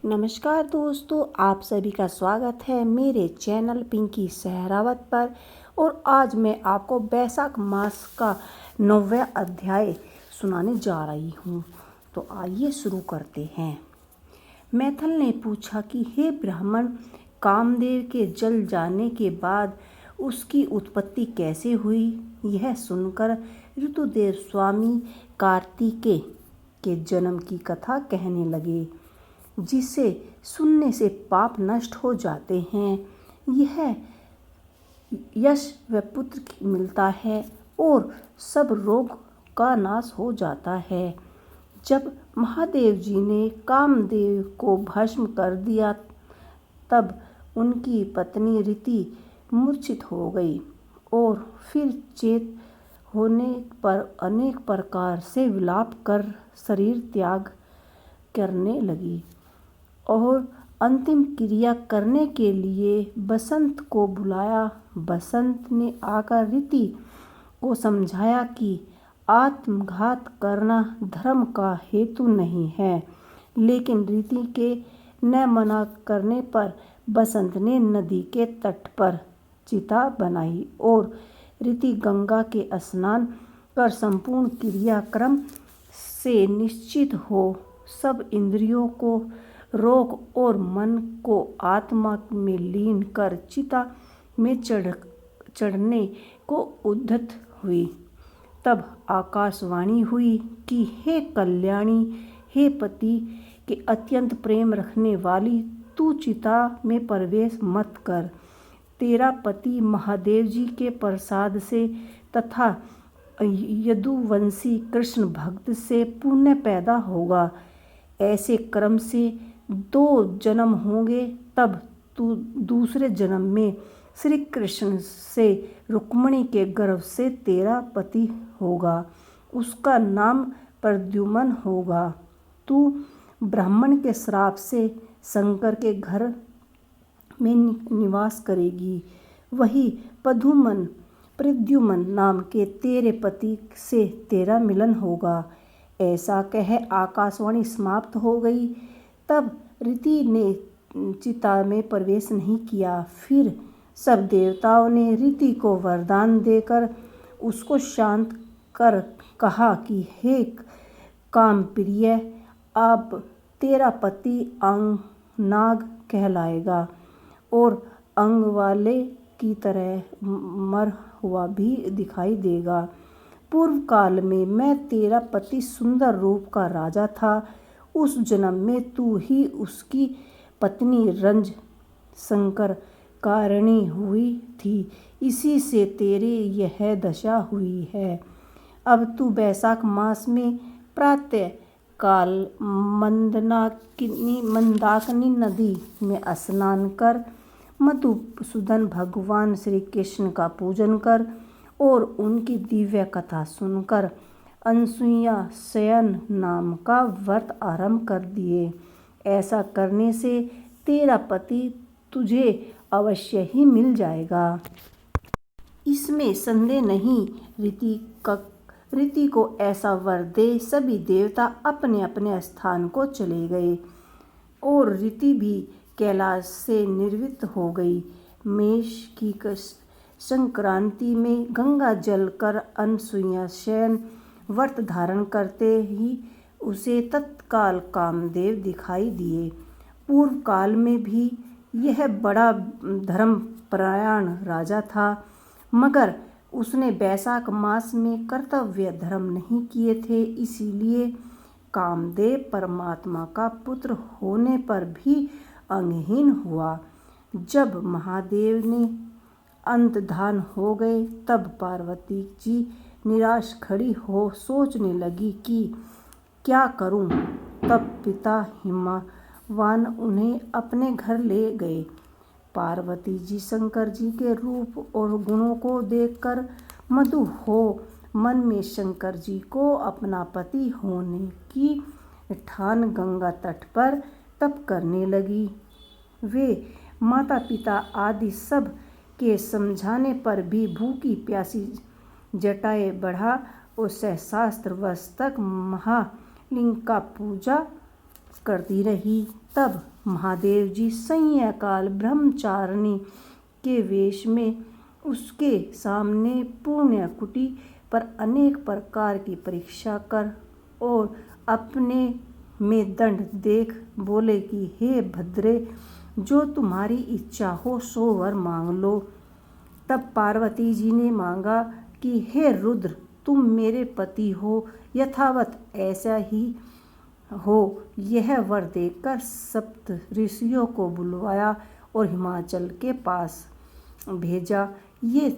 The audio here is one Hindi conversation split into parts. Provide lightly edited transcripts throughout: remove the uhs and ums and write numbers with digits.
नमस्कार दोस्तों, आप सभी का स्वागत है मेरे चैनल पिंकी सहरावत पर। और आज मैं आपको वैशाख मास का 9वां अध्याय सुनाने जा रही हूँ। तो आइए शुरू करते हैं। मैथल ने पूछा कि हे ब्राह्मण, कामदेव के जल जाने के बाद उसकी उत्पत्ति कैसे हुई? यह सुनकर ऋतुदेव स्वामी कार्तिकेय के जन्म की कथा कहने लगे, जिसे सुनने से पाप नष्ट हो जाते हैं। यह यश व पुत्र मिलता है और सब रोग का नाश हो जाता है। जब महादेव जी ने कामदेव को भस्म कर दिया, तब उनकी पत्नी रीति मूर्छित हो गई और फिर चेत होने पर अनेक प्रकार से विलाप कर शरीर त्याग करने लगी और अंतिम क्रिया करने के लिए बसंत को बुलाया। बसंत ने आकर रीति को समझाया कि आत्मघात करना धर्म का हेतु नहीं है, लेकिन रीति के न मना करने पर बसंत ने नदी के तट पर चिता बनाई और रीति गंगा के स्नान कर संपूर्ण क्रियाक्रम से निश्चित हो सब इंद्रियों को रोक और मन को आत्मा में लीन कर चिता में चढ़ने को उद्यत हुई। तब आकाशवाणी हुई कि हे कल्याणी, हे पति के अत्यंत प्रेम रखने वाली, तू चिता में प्रवेश मत कर। तेरा पति महादेव जी के प्रसाद से तथा यदुवंशी कृष्ण भक्त से पुण्य पैदा होगा। ऐसे क्रम से 2 जन्म होंगे, तब तू दूसरे जन्म में श्री कृष्ण से रुक्मिणी के गर्भ से तेरा पति होगा। उसका नाम प्रद्युम्न होगा। तू ब्राह्मण के श्राप से शंकर के घर में निवास करेगी। वही प्रद्युम्न नाम के तेरे पति से तेरा मिलन होगा। ऐसा कह आकाशवाणी समाप्त हो गई। तब रीति ने चिता में प्रवेश नहीं किया। फिर सब देवताओं ने रीति को वरदान देकर उसको शांत कर कहा कि हे कामप्रिय, अब तेरा पति नाग कहलाएगा और अंग वाले की तरह मर हुआ भी दिखाई देगा। पूर्व काल में मैं तेरा पति सुंदर रूप का राजा था। उस जन्म में तू ही उसकी पत्नी रंज शंकर कारिणी हुई थी। इसी से तेरे यह दशा हुई है। अब तू वैशाख मास में प्रातः काल मंदाकिनी नदी में स्नान कर मधुसूदन भगवान श्री कृष्ण का पूजन कर और उनकी दिव्य कथा सुनकर अनसुईया शयन नाम का व्रत आरंभ कर दिए। ऐसा करने से तेरा पति तुझे अवश्य ही मिल जाएगा। इसमें संदेह नहीं। रीति को ऐसा वर दे सभी देवता अपने अपने स्थान को चले गए और रीति भी कैलाश से निर्वित हो गई। मेष की संक्रांति में गंगा जल कर अनसुईया शयन व्रत धारण करते ही उसे तत्काल कामदेव दिखाई दिए। पूर्व काल में भी यह बड़ा धर्मपरायण राजा था, मगर उसने वैशाख मास में कर्तव्य धर्म नहीं किए थे। इसीलिए कामदेव परमात्मा का पुत्र होने पर भी अंगहीन हुआ। जब महादेव ने अंतर्धान हो गए, तब पार्वती जी निराश खड़ी हो सोचने लगी कि क्या करूं। तब पिता हिमवान उन्हें अपने घर ले गए। पार्वती जी शंकर जी के रूप और गुणों को देखकर मधु हो मन में शंकर जी को अपना पति होने की ठान गंगा तट पर तप करने लगी। वे माता पिता आदि सब के समझाने पर भी भूखी प्यासी जटाएं बढ़ा और सहस्त्र वर्ष तक महालिंग का पूजा करती रही। तब महादेव जी संध्याकाल ब्रह्मचारिणी के वेश में उसके सामने पुण्य कुटी पर अनेक प्रकार की परीक्षा कर और अपने में दंड देख बोले कि हे भद्रे, जो तुम्हारी इच्छा हो सो वर मांग लो। तब पार्वती जी ने मांगा कि हे रुद्र, तुम मेरे पति हो, यथावत ऐसा ही हो। यह वर देकर सप्त ऋषियों को बुलवाया और हिमाचल के पास भेजा। ये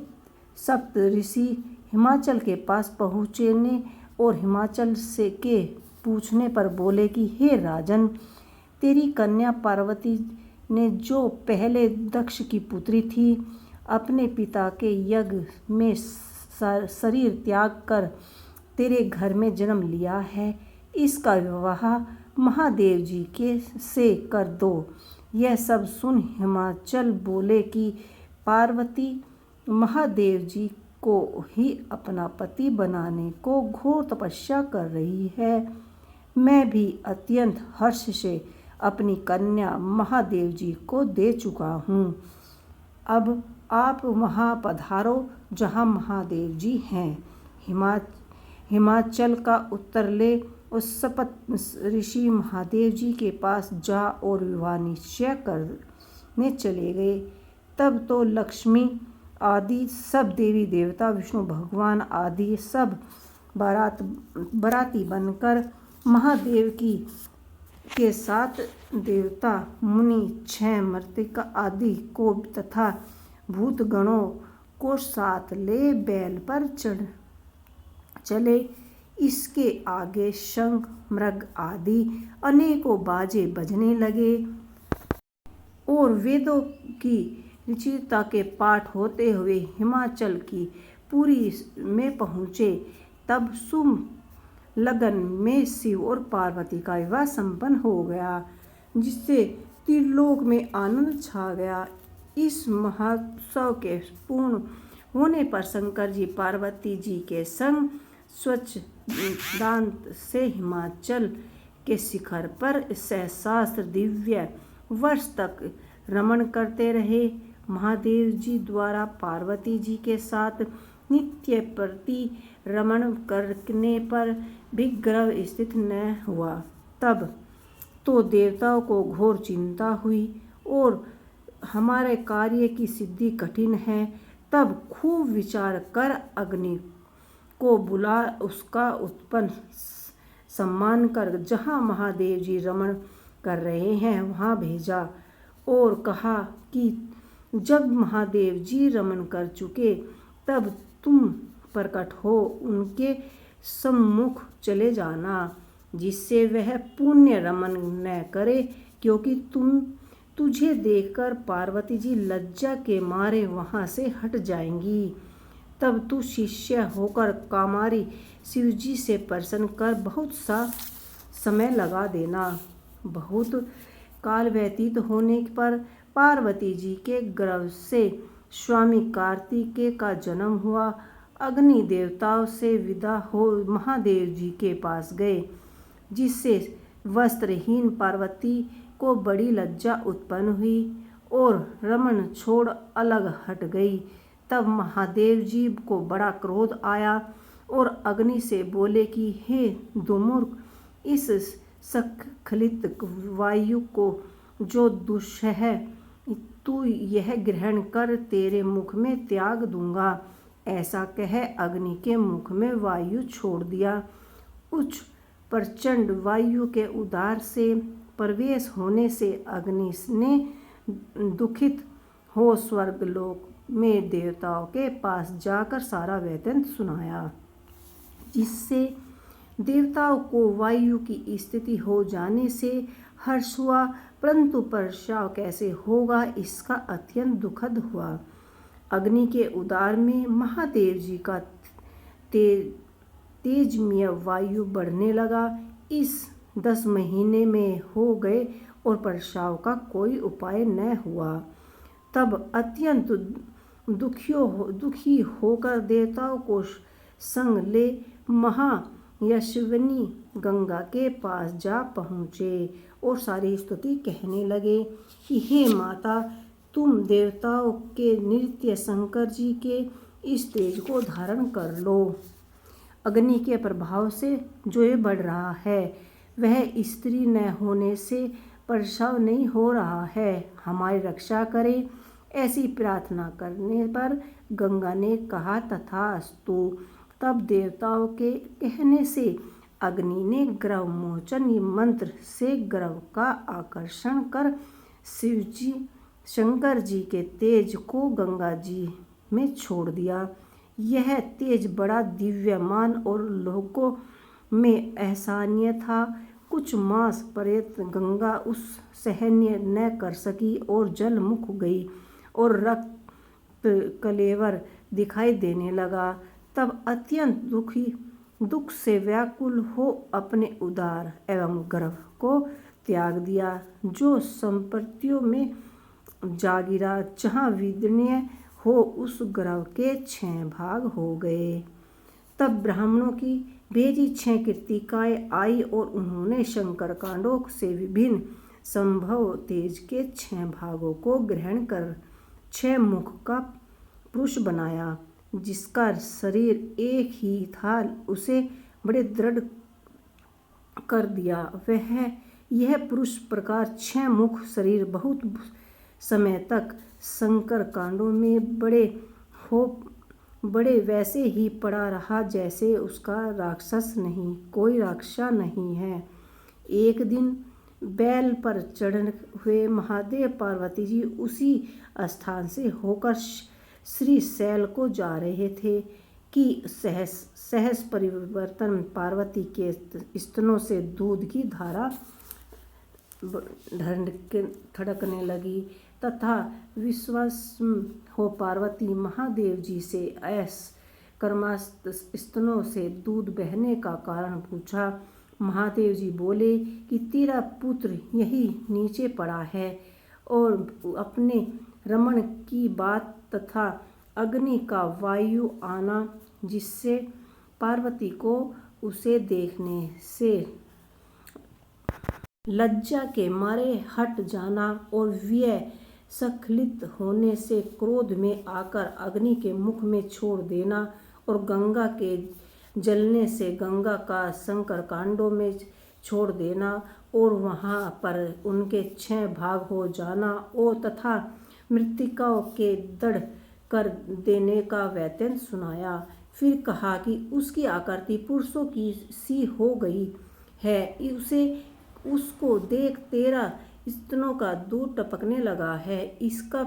सप्त ऋषि हिमाचल के पास पहुँचने और हिमाचल से के पूछने पर बोले कि हे राजन, तेरी कन्या पार्वती ने जो पहले दक्ष की पुत्री थी, अपने पिता के यज्ञ में शरीर त्याग कर तेरे घर में जन्म लिया है। इसका विवाह महादेव जी के से कर दो। यह सब सुन हिमाचल बोले कि पार्वती महादेव जी को ही अपना पति बनाने को घोर तपस्या कर रही है। मैं भी अत्यंत हर्ष से अपनी कन्या महादेव जी को दे चुका हूँ। अब आप वहाँ पधारो जहाँ महादेव जी हैं। हिमाचल का उत्तर ले उस सप्त ऋषि महादेव जी के पास जा और विवाह निश्चय करने चले गए। तब तो लक्ष्मी आदि सब देवी देवता, विष्णु भगवान आदि सब बाराती बनकर महादेव के साथ देवता मुनि 6 मृतिका आदि को तथा भूतगणों को साथ ले बैल पर चले। इसके आगे शंख मृग आदि अनेकों बाजे बजने लगे और वेदों की ऋचिता के पाठ होते हुए हिमाचल की पुरी में पहुँचे। तब शुभ लगन में शिव और पार्वती का विवाह संपन्न हो गया, जिससे त्रिलोक में आनंद छा गया। इस महोत्सव के पूर्ण होने पर शंकर जी पार्वती जी के संग स्वच्छ दांत से हिमाचल के शिखर पर सहस्रार दिव्य वर्ष तक रमण करते रहे। महादेव जी द्वारा पार्वती जी के साथ नित्य प्रति रमण करने पर विग्रह स्थित न हुआ। तब तो देवताओं को घोर चिंता हुई और हमारे कार्य की सिद्धि कठिन है। तब खूब विचार कर अग्नि को बुला उसका उत्पन्न सम्मान कर जहाँ महादेव जी रमण कर रहे हैं वहाँ भेजा और कहा कि जब महादेव जी रमण कर चुके तब तुम प्रकट हो उनके सम्मुख चले जाना, जिससे वह पुण्य रमन न करे, क्योंकि तुझे देखकर पार्वती जी लज्जा के मारे वहाँ से हट जाएंगी। तब तू शिष्य होकर कामारी शिव जी से प्रसन्न कर बहुत सा समय लगा देना। बहुत काल व्यतीत होने पर पार्वती जी के गर्भ से स्वामी कार्तिकेय का जन्म हुआ। अग्नि देवताओं से विदा हो महादेव जी के पास गए, जिससे वस्त्रहीन पार्वती को बड़ी लज्जा उत्पन्न हुई और रमन छोड़ अलग हट गई। तब महादेव जी को बड़ा क्रोध आया और अग्नि से बोले कि हे दुर्मुख, इस स्खलित वायु को जो दुस्सह है तू यह ग्रहण कर, तेरे मुख में त्याग दूंगा। ऐसा कह अग्नि के मुख में वायु छोड़ दिया। उच्च प्रचंड वायु के उदर से प्रवेश होने से अग्नि ने दुखित हो स्वर्गलोक में देवताओं के पास जाकर सारा वृत्तांत सुनाया, जिससे देवताओं को वायु की स्थिति हो जाने से हर्ष हुआ, परंतु प्रसव कैसे होगा इसका अत्यंत दुखद हुआ। अग्नि के उदर में महादेव जी का तेजमय वायु बढ़ने लगा। इस 10 महीने में हो गए और प्रसव का कोई उपाय न हुआ। तब अत्यंत दुखी होकर देवताओं को संग ले महायशस्विनी गंगा के पास जा पहुँचे और सारी स्तुति कहने लगे कि हे माता, तुम देवताओं के नृत्य शंकर जी के इस तेज को धारण कर लो। अग्नि के प्रभाव से जो ये बढ़ रहा है वह स्त्री न होने से प्रसव नहीं हो रहा है, हमारी रक्षा करे। ऐसी प्रार्थना करने पर गंगा ने कहा तथास्तु। तब देवताओं के कहने से अग्नि ने ग्रह मोचन मंत्र से ग्रह का आकर्षण कर शिवजी शंकर जी के तेज को गंगा जी में छोड़ दिया। यह तेज बड़ा दिव्यमान और लोगों में एहसानीय था। कुछ मास पर्यंत गंगा उस सहन्य न कर सकी और जल मुख गई और रक्त कलेवर दिखाई देने लगा। तब अत्यंत दुख से व्याकुल हो अपने उदार एवं गर्भ को त्याग दिया, जो संपत्तियों में जा गिरा। जहाँ विदनीय हो उस गर्भ के 6 भाग हो गए। तब ब्राह्मणों की भेजी 6 कृतिकाएं आई और उन्होंने शंकर कांडों से विभिन्न संभव तेज के 6 भागों को ग्रहण कर 6 मुख का पुरुष बनाया, जिसका शरीर एक ही था, उसे बड़े दृढ़ कर दिया। यह पुरुष प्रकार 6 मुख शरीर बहुत समय तक शंकर कांडों में बड़े वैसे ही पड़ा रहा जैसे उसका कोई राक्षस नहीं है। एक दिन बैल पर चढ़े हुए महादेव पार्वती जी उसी स्थान से होकर श्री शैल को जा रहे थे कि सहस परिवर्तन पार्वती के स्तनों से दूध की धारा धड़कने लगी तथा विश्वास हो पार्वती महादेव जी से कर्मास्त स्तनों से दूध बहने का कारण पूछा। महादेव जी बोले कि तेरा पुत्र यही नीचे पड़ा है और अपने रमण की बात तथा अग्नि का वायु आना, जिससे पार्वती को उसे देखने से लज्जा के मारे हट जाना और व्यय स्खलित होने से क्रोध में आकर अग्नि के मुख में छोड़ देना और गंगा के जलने से गंगा का शंकर कांडों में छोड़ देना और वहाँ पर उनके 6 भाग हो जाना और तथा मृत्तिकाओं के दृढ़ कर देने का वैतन सुनाया। फिर कहा कि उसकी आकृति पुरुषों की सी हो गई है, उसको देख तेरा स्तनों का दूध टपकने लगा है। इसका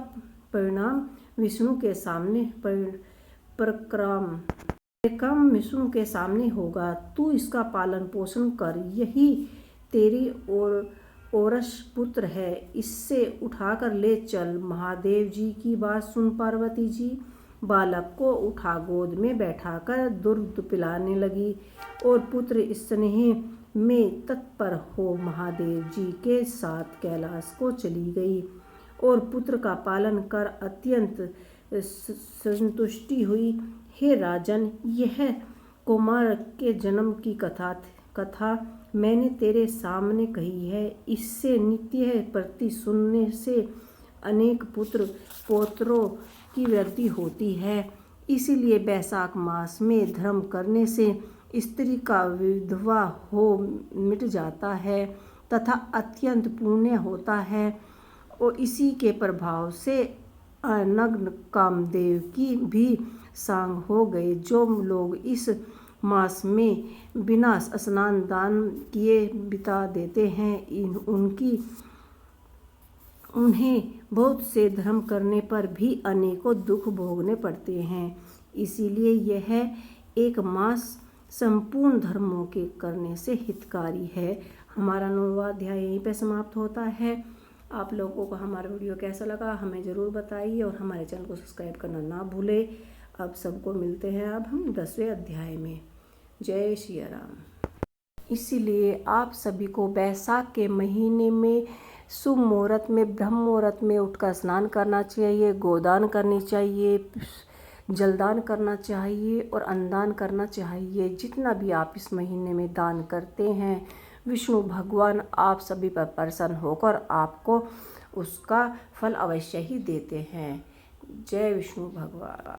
परिणाम विष्णु के सामने परिक्रम विष्णु के सामने होगा। तू इसका पालन पोषण कर, यही तेरी औरस पुत्र है, इससे उठाकर ले चल। महादेव जी की बात सुन पार्वती जी बालक को उठा गोद में बैठाकर दूध पिलाने लगी और पुत्र स्नेह में तत्पर हो महादेव जी के साथ कैलाश को चली गई और पुत्र का पालन कर अत्यंत संतुष्टि हुई। हे राजन, यह कुमार के जन्म की कथा मैंने तेरे सामने कही है। इससे नित्य प्रति सुनने से अनेक पुत्र पौत्रों की वृद्धि होती है। इसीलिए वैशाख मास में धर्म करने से स्त्री का विधवा हो मिट जाता है तथा अत्यंत पुण्य होता है और इसी के प्रभाव से अनग्न कामदेव की भी सांग हो गए। जो लोग इस मास में बिना स्नान दान किए बिता देते हैं, उन्हें बहुत से धर्म करने पर भी अनेकों दुख भोगने पड़ते हैं। इसीलिए यह एक मास संपूर्ण धर्मों के करने से हितकारी है। हमारा 9वां अध्याय यहीं पे समाप्त होता है। आप लोगों को हमारा वीडियो कैसा लगा हमें ज़रूर बताइए और हमारे चैनल को सब्सक्राइब करना ना भूलें। अब सबको मिलते हैं अब हम 10वें अध्याय में। जय श्री राम। इसीलिए आप सभी को वैशाख के महीने में शुभ मुहूर्त में ब्रह्म मुहूर्त में उठकर स्नान करना चाहिए, गोदान करनी चाहिए, जलदान करना चाहिए और अन्नदान करना चाहिए। जितना भी आप इस महीने में दान करते हैं विष्णु भगवान आप सभी पर प्रसन्न होकर आपको उसका फल अवश्य ही देते हैं। जय विष्णु भगवान।